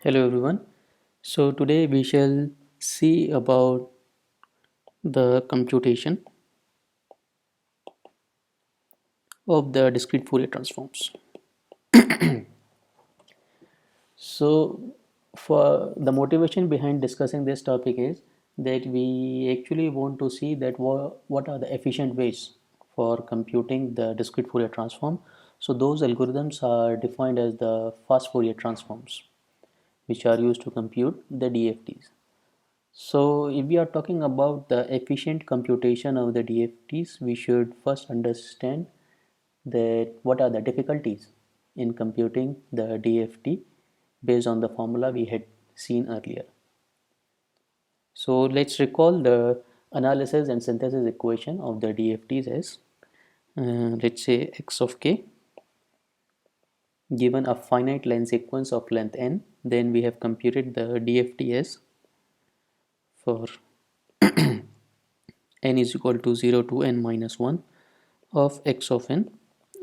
Hello everyone. So today we shall see about the computation of the discrete Fourier transforms. So for the motivation behind discussing this topic is that we actually want to see that what are the efficient ways for computing the discrete Fourier transform. So those algorithms are defined as the fast Fourier transforms which are used to compute the DFTs. So, if we are talking about the efficient computation of the DFTs, we should first understand that what are the difficulties in computing the DFT based on the formula we had seen earlier. So, let's recall the analysis and synthesis equation of the DFTs as let's say x of k given a finite line sequence of length n, then we have computed the DFT as for n is equal to 0 to n minus 1 of x of n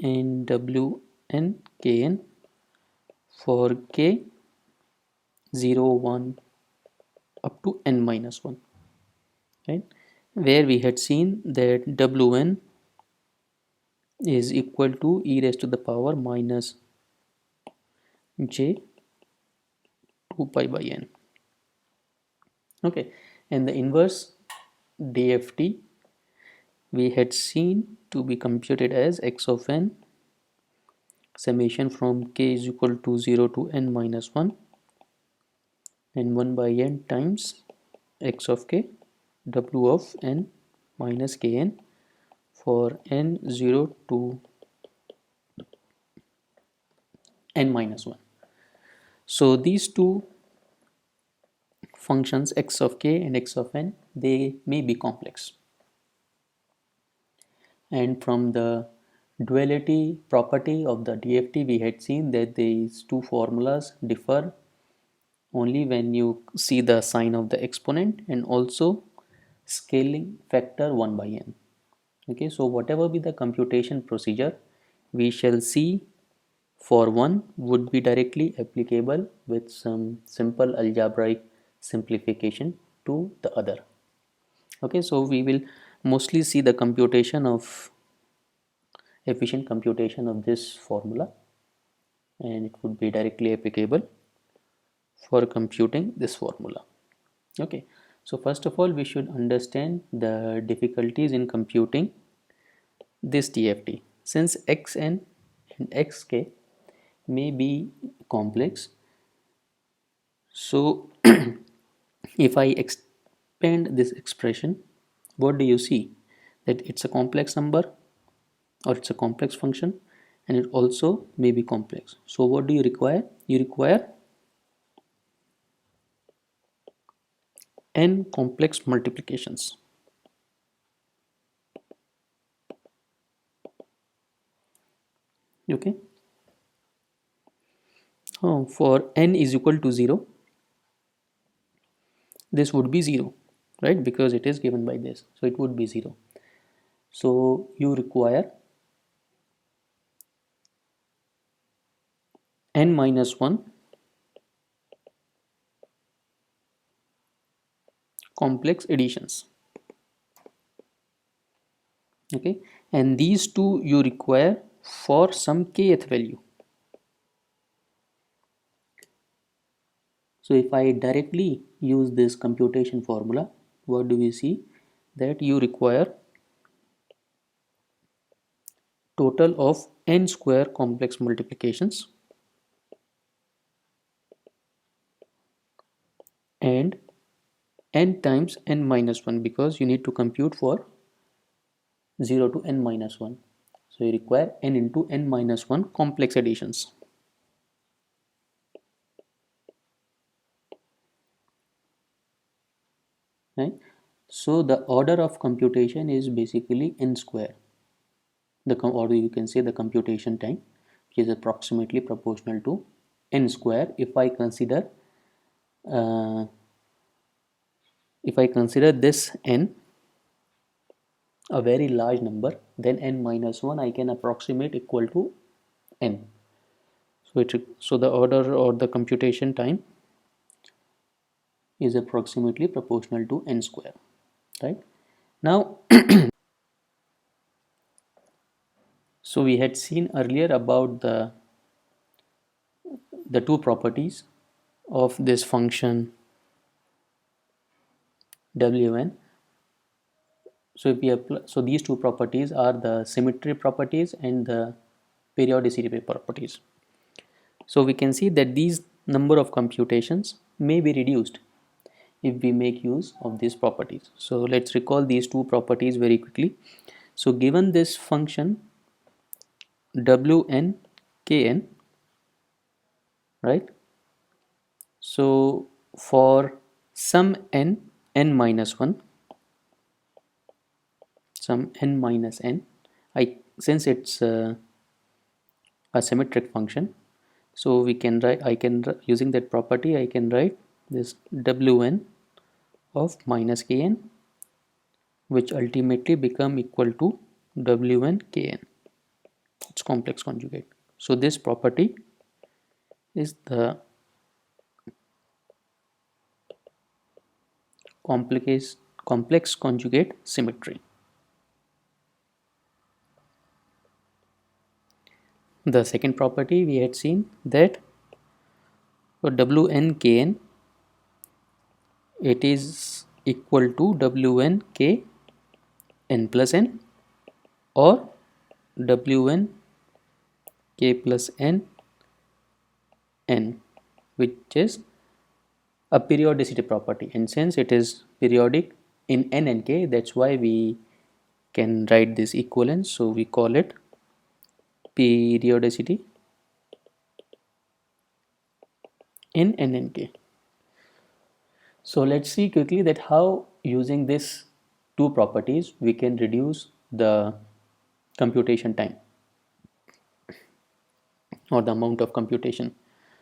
and wn kn for k 0 1 up to n minus 1, right, where we had seen that wn is equal to e raised to the power minus j 2 pi by n. Okay, and the inverse DFT we had seen to be computed as x of n summation from k is equal to 0 to n minus 1 and 1 by n times x of k w of n minus kn for n 0 to n minus 1. So these two functions x of k and x of n, they may be complex, and from the duality property of the DFT we had seen that these two formulas differ only when you see the sign of the exponent and also scaling factor 1 by n. Okay, so whatever be the computation procedure we shall see for one would be directly applicable with some simple algebraic simplification to the other. Okay, so we will mostly see the computation of efficient computation of this formula, and it would be directly applicable for computing this formula. Okay, so first of all we should understand the difficulties in computing this DFT. Since xn and xk may be complex, so if I expand this expression, what do you see? That it's a complex number or it's a complex function, and it also may be complex. So what do you require? You require n complex multiplications. Okay. For n is equal to 0, this would be 0, right, because it is given by this, so it would be 0. So you require n minus 1 complex additions. Okay, and these two you require for some kth value. So if I directly use this computation formula, what do we see? That you require total of n square complex multiplications and n times n minus 1, because you need to compute for 0 to n minus 1. So you require n into n minus 1 complex additions. Right? So the order of computation is basically n square. Or you can say the computation time, which is approximately proportional to n square. Uh, if I consider this n a very large number, then n minus 1 I can approximate equal to n. So the order or the computation time is approximately proportional to n square, right? Now, so we had seen earlier about the two properties of this function wn. So if we apply, so these two properties are the symmetry properties and the periodicity properties. So we can see that these number of computations may be reduced if we make use of these properties. So let's recall these two properties very quickly. So given this function wn kn, right? So for some n minus 1, some n minus n, I since it's a symmetric function, so we can write, using that property I can write this wn of minus kn, which ultimately become equal to wn kn, its complex conjugate. So this property is the complex conjugate symmetry. The second property we had seen that for wn kn, it is equal to wn k n plus n, or wn k plus n n, which is a periodicity property, and since it is periodic in n and k, that's why we can write this equivalence. So we call it periodicity in n and k. So let's see quickly that how using this two properties we can reduce the computation time or the amount of computation.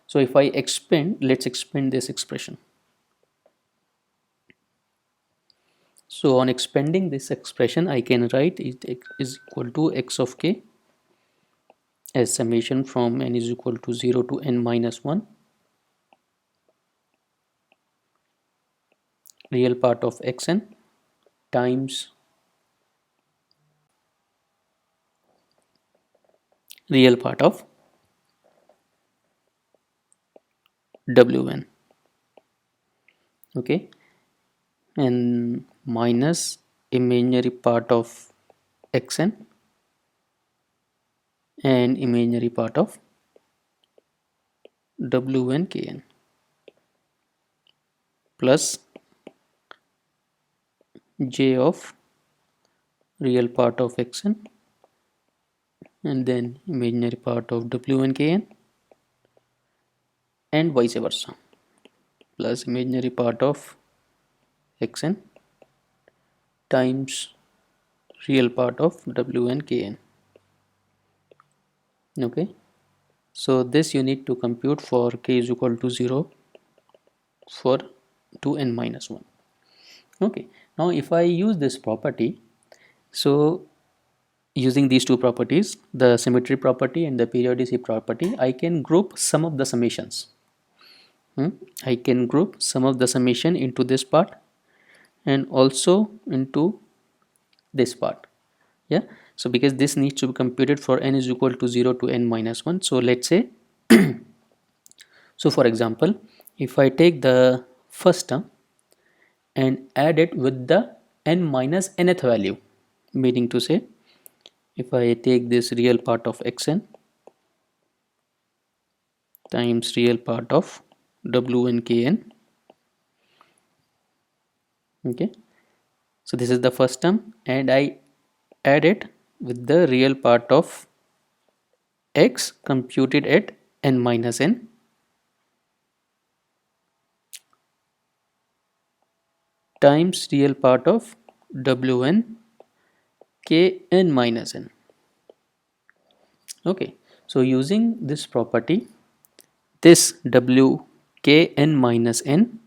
So if I expand, let's expand this expression. So on expanding this expression, I can write it is equal to x of k as summation from n is equal to 0 to n minus 1, real part of xn times real part of wn, okay, and minus imaginary part of xn and imaginary part of wn kn plus j of real part of xn and then imaginary part of wn kn and vice versa, plus imaginary part of xn times real part of wn kn. Okay, so this you need to compute for k is equal to 0 for 2n minus 1. Okay, now if I use this property, so using these two properties, the symmetry property and the periodicity property, I can group some of the summations. I can group some of the summation into this part and also into this part. Yeah, so because this needs to be computed for n is equal to 0 to n minus 1. So let's say, so for example, if I take the first term and add it with the n minus nth value, meaning to say, if I take this real part of xn times real part of wn kn, okay, so this is the first term and I add it with the real part of x computed at n minus n times real part of wn kn minus n. Okay, so using this property, this w kn minus n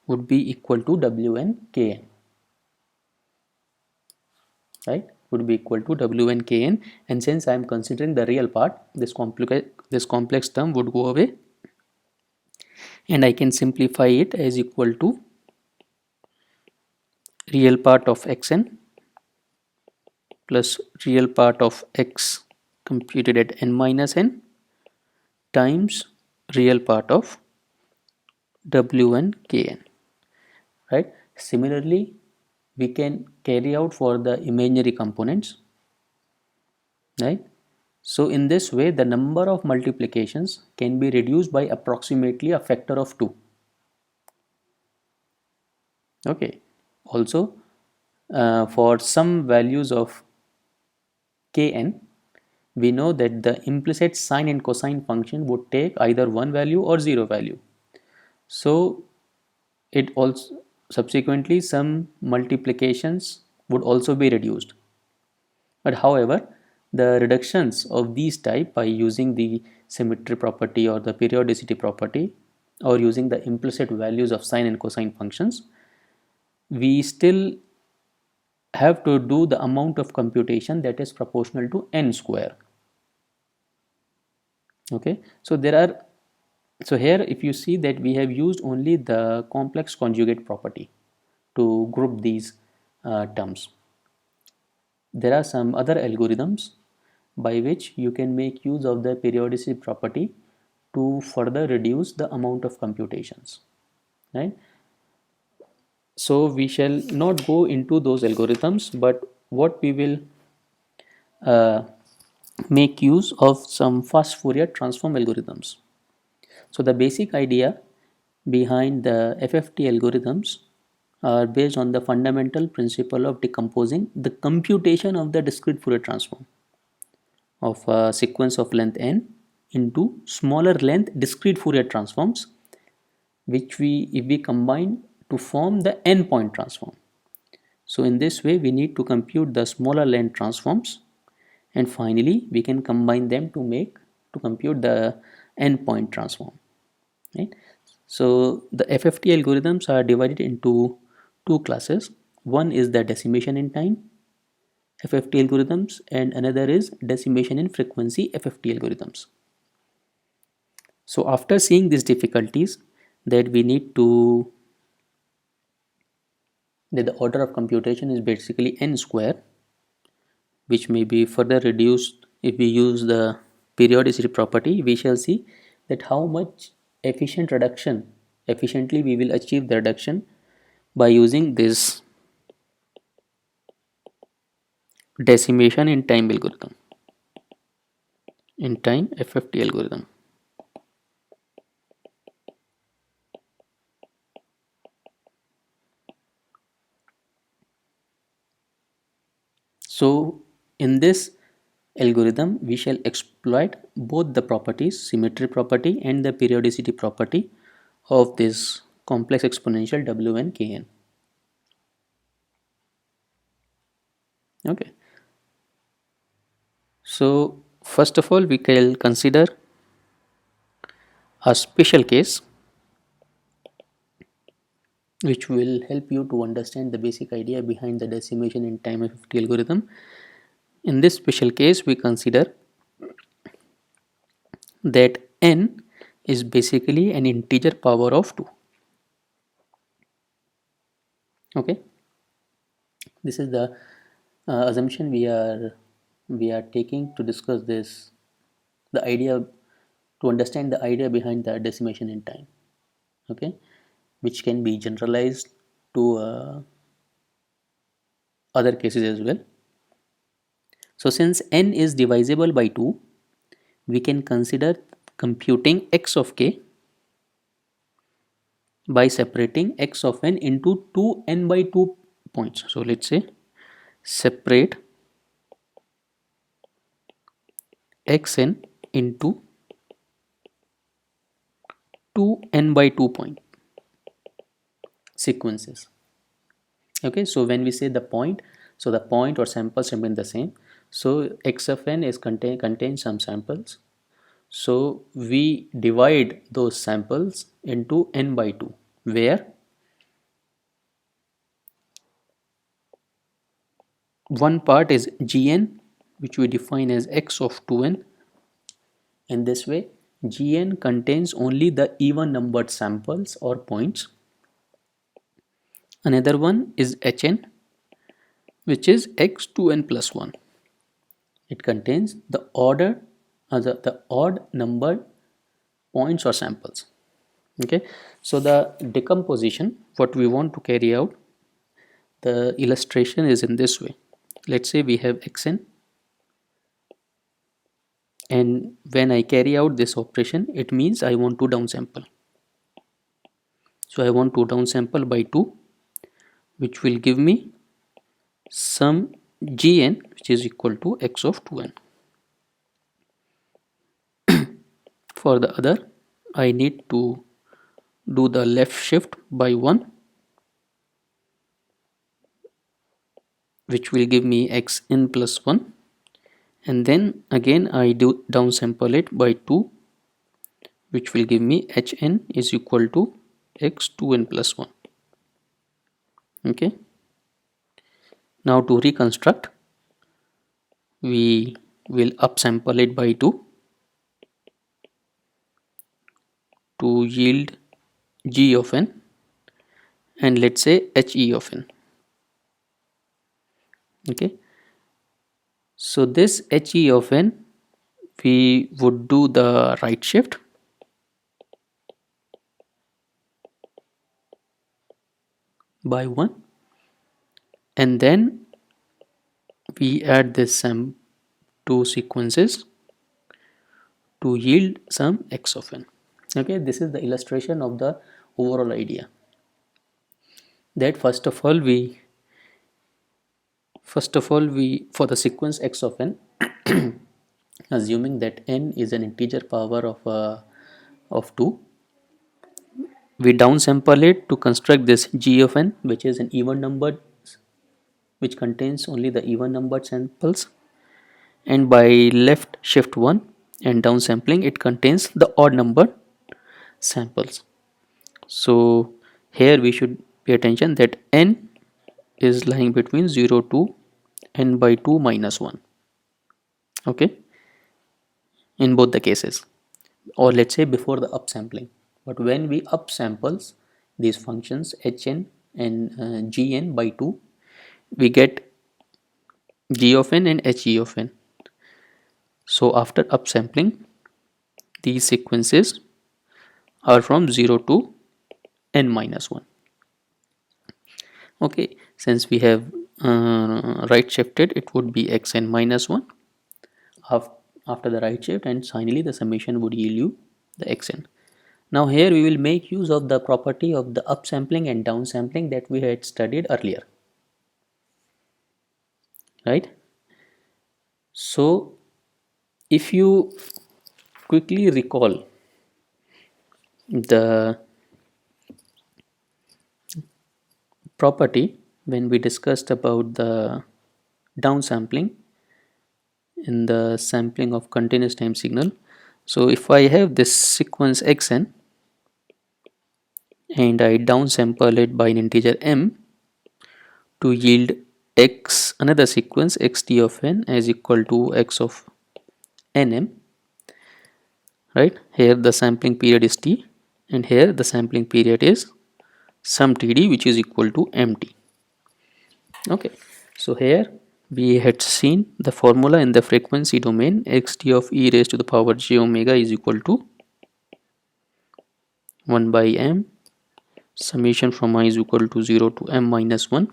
would be equal to wn kn, right? Would be equal to wn kn, and since I am considering the real part, this complex term would go away, and I can simplify it as equal to real part of xn plus real part of x computed at n minus n times real part of wn kn, right? Similarly, we can carry out for the imaginary components, right? So in this way the number of multiplications can be reduced by approximately a factor of 2. Okay, also for some values of kn, we know that the implicit sine and cosine function would take either one value or zero value. So it also subsequently some multiplications would also be reduced. But however, the reductions of these type by using the symmetry property or the periodicity property or using the implicit values of sine and cosine functions, we still have to do the amount of computation that is proportional to n square. Okay, so there are, so here if you see that we have used only the complex conjugate property to group these terms. There are some other algorithms by which you can make use of the periodicity property to further reduce the amount of computations, right? So we shall not go into those algorithms, but what we will uh, make use of some fast Fourier transform algorithms. So the basic idea behind the FFT algorithms are based on the fundamental principle of decomposing the computation of the discrete Fourier transform of a sequence of length n into smaller length discrete Fourier transforms, which we if we combine to form the n point transform. So in this way we need to compute the smaller length transforms, and finally we can combine them to compute the n point transform, right? So the FFT algorithms are divided into two classes. One is the decimation in time FFT algorithms and another is decimation in frequency FFT algorithms. So after seeing these difficulties, that we need to that the order of computation is basically n square, which may be further reduced if we use the periodicity property. We shall see that how much efficiently we will achieve the reduction by using this decimation in time algorithm, in time FFT algorithm. So in this algorithm we shall exploit both the properties, symmetry property and the periodicity property of this complex exponential wn kn. Okay, so first of all we can consider a special case which will help you to understand the basic idea behind the decimation in time FFT algorithm. In this special case we consider that n is basically an integer power of 2. Okay, this is the assumption we are taking to discuss this, the idea, to understand the idea behind the decimation in time. Okay, which can be generalized to other cases as well. So since n is divisible by 2, we can consider computing x of k by separating x of n into two n by 2 points. So let's say separate xn into 2 n by 2 point sequences. Okay, so when we say the point, so the point or samples remain the same. So x of n is contains some samples. So we divide those samples into n by 2, where one part is gn, which we define as x of 2n. In this way Gn contains only the even numbered samples or points. Another one is Hn, which is x2n plus 1. It contains the the odd numbered points or samples. Okay, so the decomposition, what we want to carry out, the illustration is in this way. Let's say we have xn, and when I carry out this operation, it means I want to downsample. So I want to downsample by 2, which will give me some gn, which is equal to x of 2n. For the other, I need to do the left shift by 1, which will give me xn plus 1, and then again I do downsample it by 2, which will give me hn is equal to x2n plus 1. Okay, now to reconstruct, we will upsample it by 2 to yield g of n, and let's say he of n. Okay, so this he of n, we would do the right shift by 1, and then we add this sum two sequences to yield some x of n. Okay, this is the illustration of the overall idea, that first of all we for the sequence x of n, assuming that n is an integer power of 2, we downsample it to construct this g of n, which is an even numbered, which contains only the even numbered samples, and by left shift 1 and downsampling, it contains the odd numbered samples. So here we should pay attention that n is lying between 0 to n by 2 minus 1. Okay, in both the cases, or let's say before the upsampling. But when we upsamples these functions hn and gn by 2, we get g of n and he of n. So after upsampling, these sequences are from 0 to n minus 1. Okay, since we have right shifted, it would be xn minus 1 after the right shift, and finally the summation would yield you the xn. Now here we will make use of the property of the upsampling and downsampling that we had studied earlier, right? So if you quickly recall the property when we discussed about the downsampling in the sampling of continuous time signal. So if I have this sequence xn and I downsample it by an integer m to yield x, another sequence xt of n as equal to x of nm, right? Here the sampling period is t, and here the sampling period is some td, which is equal to mt. Okay, so here we had seen the formula in the frequency domain, xt of e raised to the power j omega is equal to 1 by m summation from I is equal to 0 to m minus 1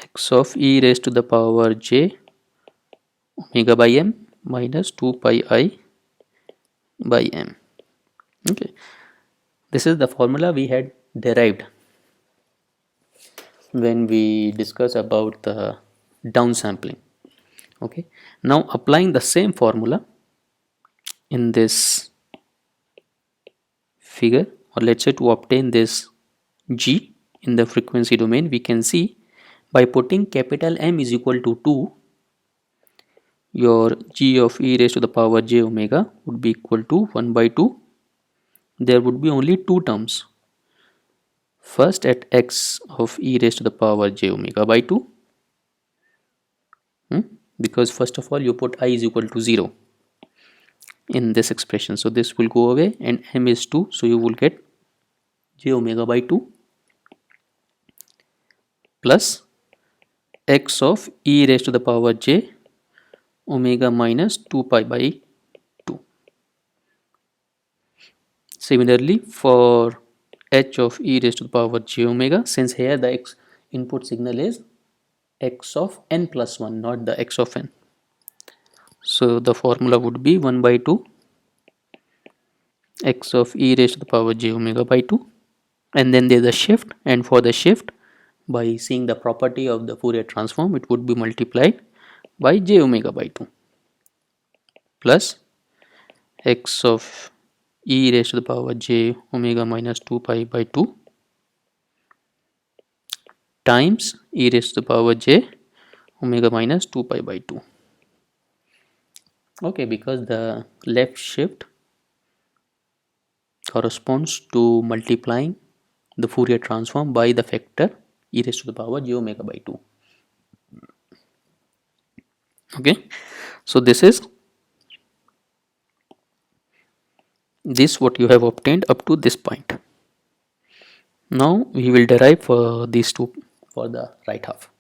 x of e raised to the power j omega by m minus 2 pi I by m. Okay, this is the formula we had derived when we discuss about the downsampling. Okay, now applying the same formula in this figure, or let's say to obtain this g in the frequency domain, we can see by putting capital M is equal to 2, your g of e raised to the power j omega would be equal to 1 by 2. There would be only two terms. First at x of e raised to the power j omega by 2, because first of all you put I is equal to 0, in this expression. So this will go away and m is 2, so you will get j omega by 2 plus x of e raised to the power j omega minus 2 pi by 2. Similarly, for h of e raised to the power j omega, since here the input signal is x of n plus 1, not the x of n. So the formula would be 1 by 2 x of e raised to the power j omega by 2, and then there's a shift, and for the shift, by seeing the property of the Fourier transform, it would be multiplied by j omega by 2 plus x of e raised to the power j omega minus 2 pi by 2 times e raised to the power j omega minus 2 pi by 2. Okay, because the left shift corresponds to multiplying the Fourier transform by the factor e raised to the power j omega by 2. Okay, so this is what you have obtained up to this point. Now we will derive for these two for the right half.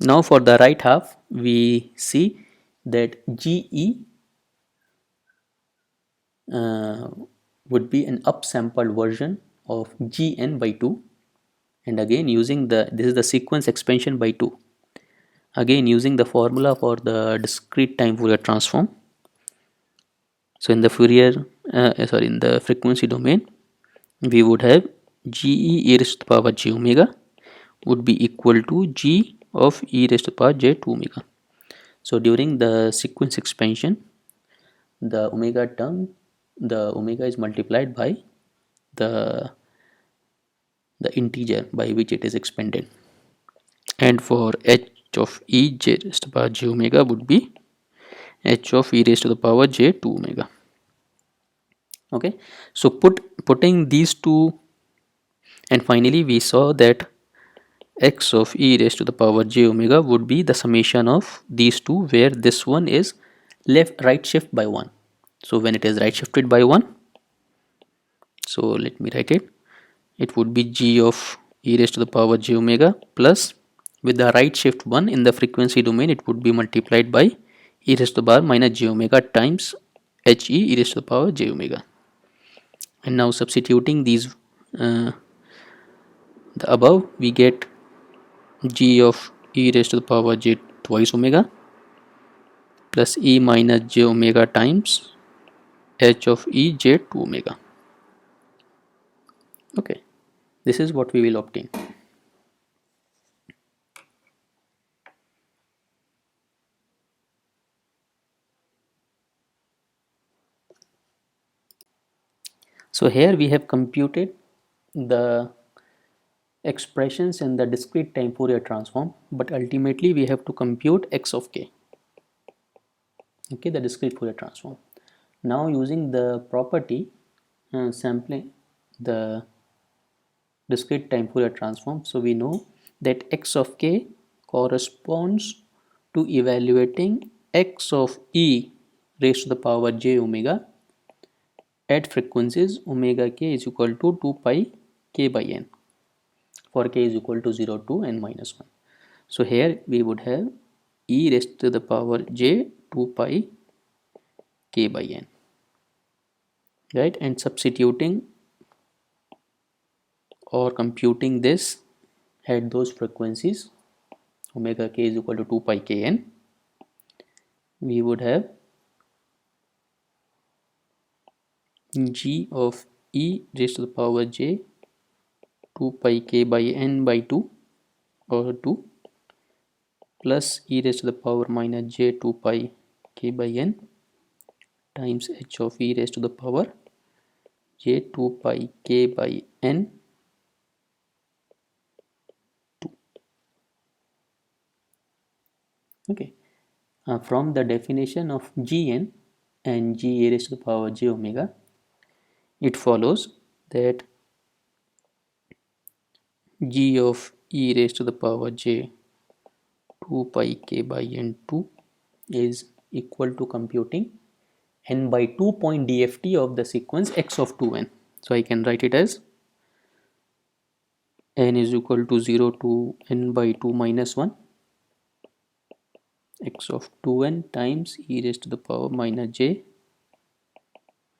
Now for the right half, we see that GE would be an upsampled version of Gn by 2, and again using this is the sequence expansion by 2, again using the formula for the discrete time Fourier transform. So in the in the frequency domain, we would have Ge e raised to the power j omega would be equal to G of e raised to the power j 2 omega. So during the sequence expansion, the omega term, the omega is multiplied by the integer by which it is expanded, and for h of e j raised to the power j omega would be h of e raised to the power j 2 omega. Okay, so putting these two, and finally we saw that x of e raised to the power j omega would be the summation of these two, where this one is right shift by 1. So when it is right shifted by 1, so let me write it would be g of e raised to the power j omega plus, with the right shift 1 in the frequency domain, it would be multiplied by e raised to the power minus j omega times e raised to the power j omega. And now substituting these the above, we get g of e raised to the power j twice omega plus e minus j omega times h of e j 2 omega. Okay, this is what we will obtain. So here we have computed the expressions in the discrete time Fourier transform, but ultimately we have to compute x of k. Okay, the discrete Fourier transform. Now using the property sampling the discrete time Fourier transform, so we know that x of k corresponds to evaluating x of e raised to the power j omega at frequencies omega k is equal to 2 pi k by n, for k is equal to 0 to n minus 1. So here we would have e raised to the power j 2 pi k by n, right? And substituting or computing this at those frequencies omega k is equal to 2 pi k n, we would have g of e raised to the power j 2 pi k by n by 2 or 2 plus e raised to the power minus j 2 pi k by n times h of e raised to the power j 2 pi k by n 2. Okay, from the definition of gn and g e raised to the power j omega, it follows that g of e raised to the power j 2 pi k by n 2 is equal to computing n by 2 point DFT of the sequence x of 2n. So I can write it as n is equal to 0 to n by 2 minus 1 x of 2n times e raised to the power minus j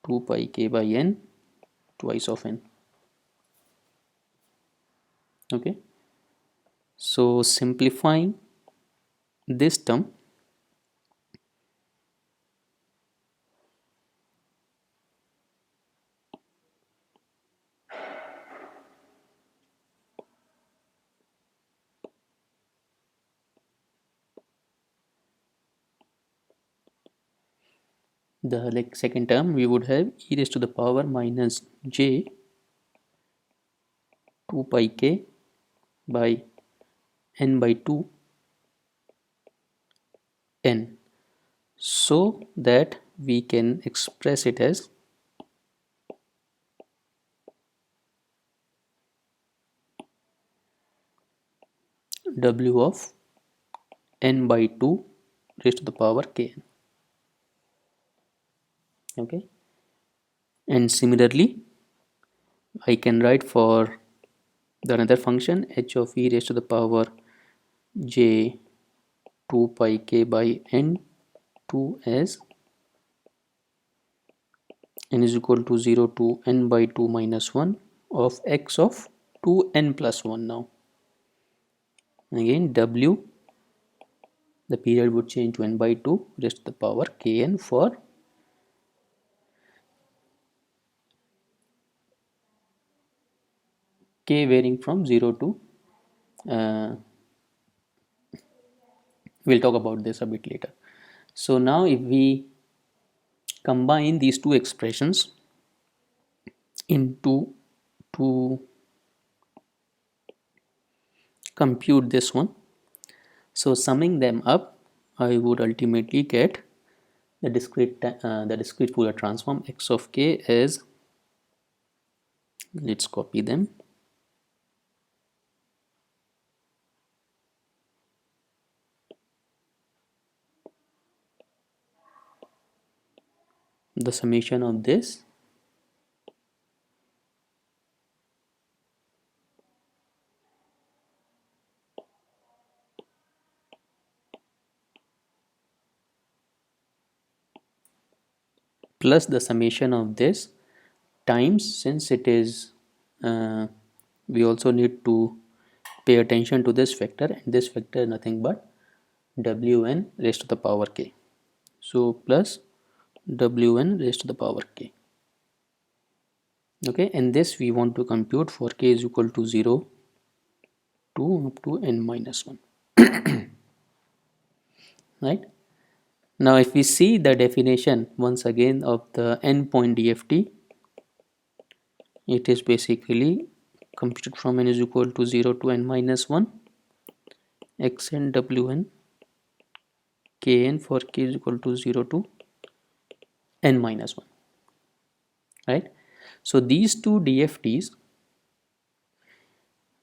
2 pi k by n twice of n. Okay, so simplifying this term, the second term, we would have e raised to the power minus j 2 pi k by n by 2 n, so that we can express it as w of n by 2 raised to the power kn. Okay, and similarly I can write for the another function h of e raised to the power j 2 pi k by n 2 as n is equal to 0 to n by 2 minus 1 of x of 2n plus 1. Now again w, the period would change to n by 2 raised to the power kn for k varying from 0 to we'll talk about this a bit later. So now if we combine these two expressions into to compute this one, so summing them up I would ultimately get the discrete Fourier transform x of k as, let's copy them, the summation of this plus the summation of this times, since it is we also need to pay attention to this vector, and this vector is nothing but wn raised to the power k, so plus wn raised to the power k. Okay, and this we want to compute for k is equal to 0 to up to n minus 1. Right, now if we see the definition once again of the n point DFT, it is basically computed from n is equal to 0 to n minus 1 xn wn kn for k is equal to 0 to n minus 1. Right, so these two DFTs,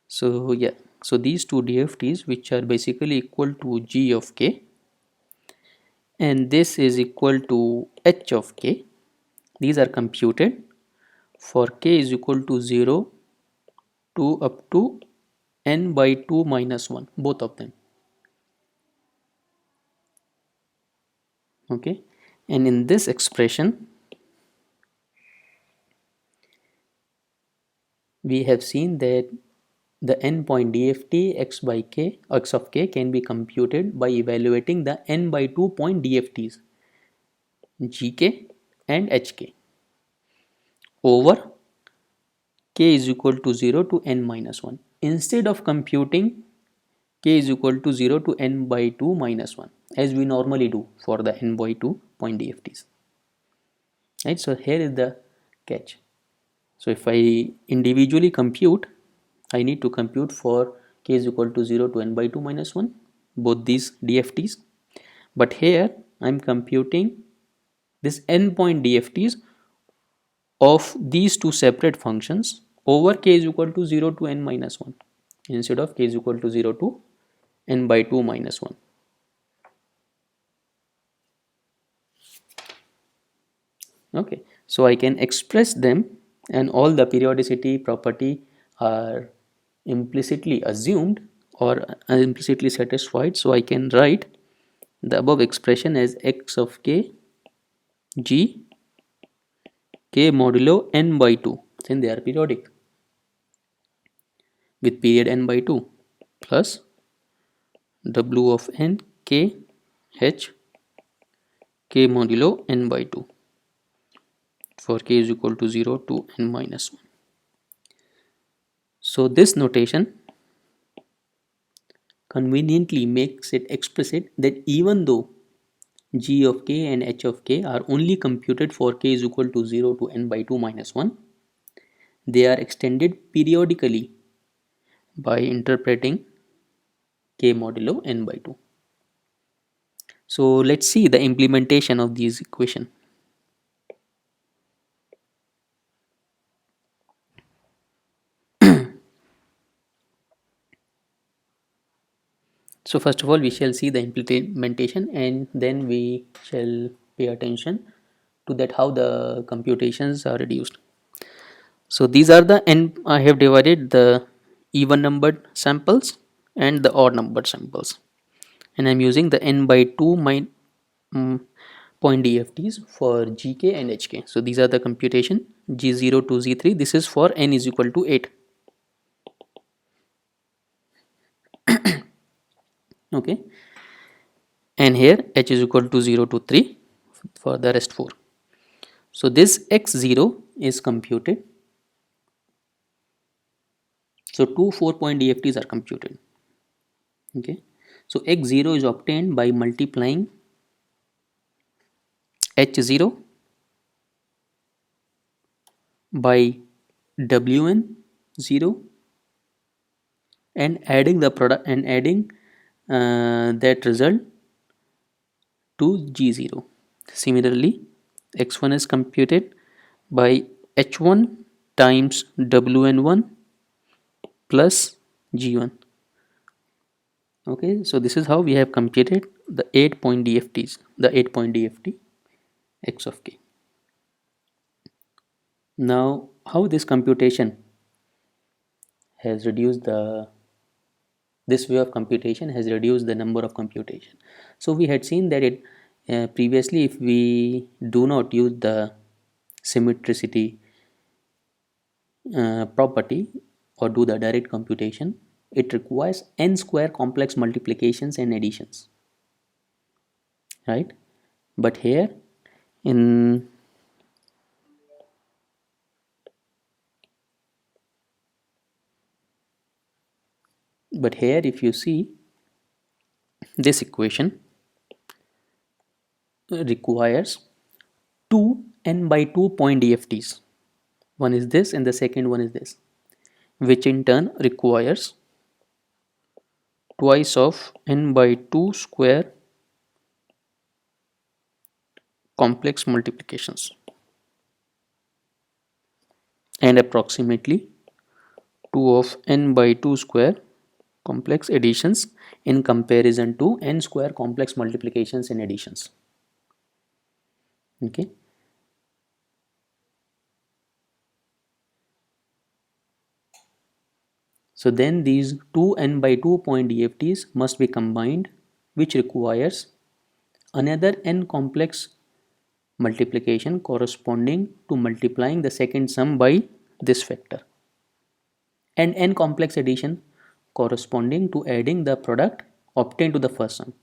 so yeah, so these two DFTs which are basically equal to g of k, and this is equal to h of k, these are computed for k is equal to 0 to up to n by 2 minus 1, both of them. Okay, and in this expression we have seen that the n point DFT x by k, x of k can be computed by evaluating the n by 2 point DFTs gk and hk over k is equal to 0 to n minus 1, instead of computing k is equal to 0 to n by 2 minus 1 as we normally do for the n by 2 point DFTs. Right, so here is the catch. So if I individually compute, I need to compute for k is equal to 0 to n by 2 minus 1, both these DFTs, but here I am computing this n point DFTs of these two separate functions over k is equal to 0 to n minus 1 instead of k is equal to 0 to n by 2 minus 1. Okay, so I can express them, and all the periodicity property are implicitly assumed or implicitly satisfied. So I can write the above expression as x of k g k modulo n by 2, then they are periodic with period n by 2, plus w of n k h k modulo n by 2 for k is equal to 0 to n minus 1. So this notation conveniently makes it explicit that even though g of k and h of k are only computed for k is equal to 0 to n by 2 minus 1, they are extended periodically by interpreting k modulo n by 2. So let's see the implementation of these equation. So first of all we shall see the implementation, and then we shall pay attention to that how the computations are reduced. So these are the n. I have divided the even numbered samples and the odd numbered samples, and I'm using the n by 2 um, point DFTs for GK and HK. So these are the computation G0 to Z3. This is for n is equal to 8. Okay, and here h is equal to 0 to 3 for the rest 4. So this x0 is computed. So two 4-point DFTs are computed. Okay, so x0 is obtained by multiplying h0 by wn0 and adding the product and adding that result to g0. Similarly, x1 is computed by h1 times wn1 plus g1. Okay, so this is how we have computed the 8-point DFTs, the 8-point DFT x of k. Now how this computation has reduced the this way of computation has reduced the number of computation. So we had seen that it previously, if we do not use the symmetricity property or do the direct computation, it requires n square complex multiplications and additions, right? But here in if you see, this equation requires two n by 2 point DFTs. One is this and the second one is this, which in turn requires twice of n by 2 square complex multiplications and approximately 2 of n by 2 square complex additions in comparison to n square complex multiplications and additions. Okay, so then these two n by 2 point DFTs must be combined, which requires another n complex multiplication corresponding to multiplying the second sum by this factor, and n complex addition corresponding to adding the product obtained to the first sum,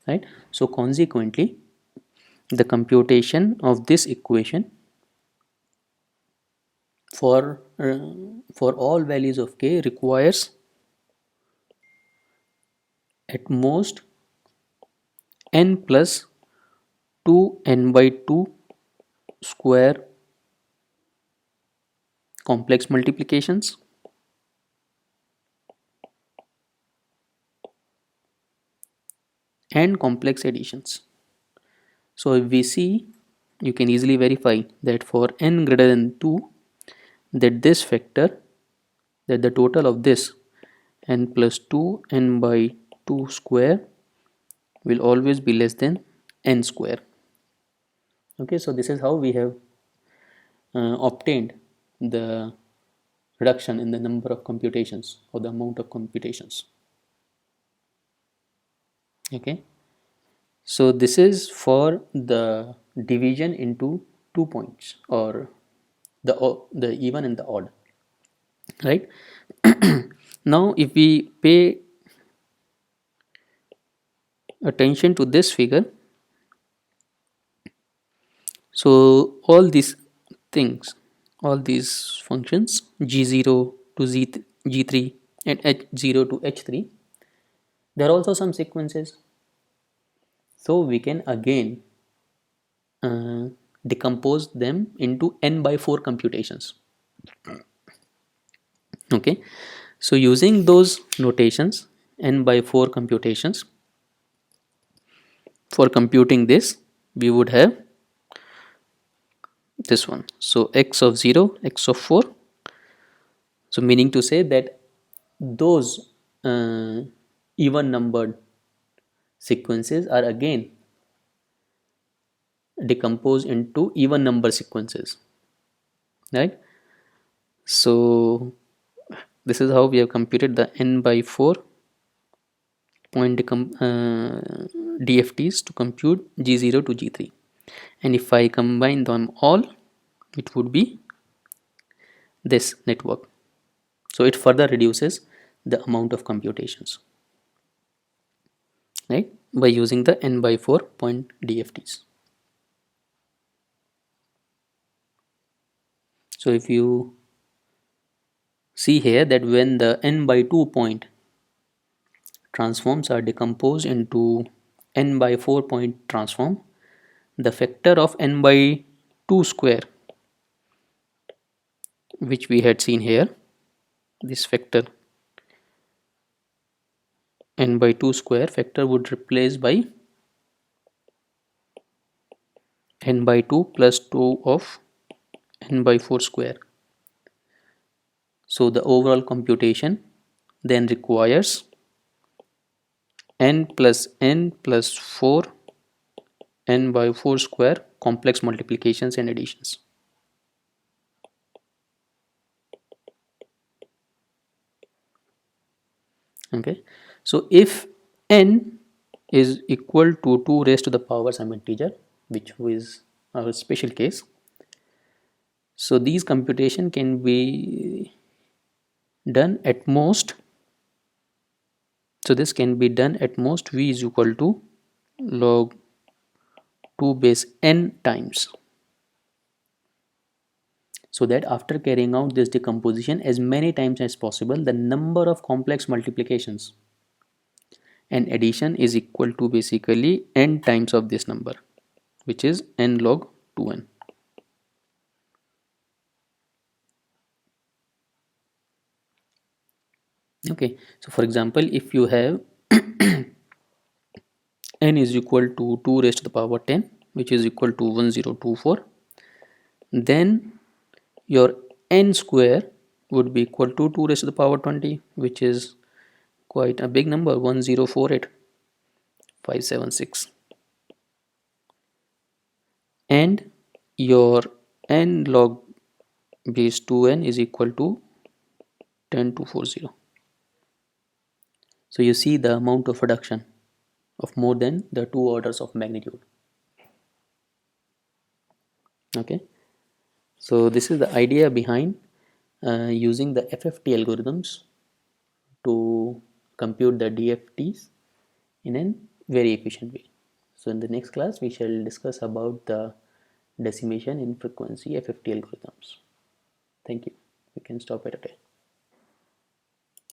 right? So consequently, the computation of this equation for all values of k requires at most n plus 2 n by 2 square complex multiplications and complex additions. So if we see, you can easily verify that for n greater than 2, that this factor, that the total of this n plus 2 n by 2 square will always be less than n square. Okay, so this is how we have obtained the reduction in the number of computations or the amount of computations. Okay, so this is for the division into 2 points, or the even and the odd, right? Now if we pay attention to this figure, so all these things, all these functions g0 to g3 and h0 to h3, there are also some sequences, so we can again uh, decompose them into n by 4 computations. Okay, so using those notations, n by 4 computations, for computing this we would have this one, so x of 0, x of 4, so meaning to say that those even numbered sequences are again decomposed into even number sequences, right? So this is how we have computed the n by 4 point DFTs to compute G0 to G3, and if I combine them all, it would be this network. So it further reduces the amount of computations, right, by using the n by 4 point DFTs. So if you see here that when the n by 2 point transforms are decomposed into n by 4 point transform, the factor of n by 2 square, which we had seen here, this factor n by 2 square factor would replace by n by 2 plus 2 of n by 4 square. So the overall computation then requires n plus 4 n by 4 square complex multiplications and additions. Okay, so if n is equal to 2 raised to the power some integer, which is our special case, so these computation can be done at most, so this can be done at most v is equal to log 2 base n times, so that after carrying out this decomposition as many times as possible, the number of complex multiplications and addition is equal to basically n times of this number, which is n log 2n. Okay, so for example, if you have n is equal to 2 raised to the power 10, which is equal to 1024, then your n square would be equal to 2 raised to the power 20, which is quite a big number, 1048576, and your n log base 2n is equal to 10240. So you see the amount of reduction of more than the 2 orders of magnitude. Okay, so this is the idea behind using the FFT algorithms to compute the DFTs in a very efficient way. So in the next class we shall discuss about the decimation in frequency FFT algorithms. Thank you. We can stop it today.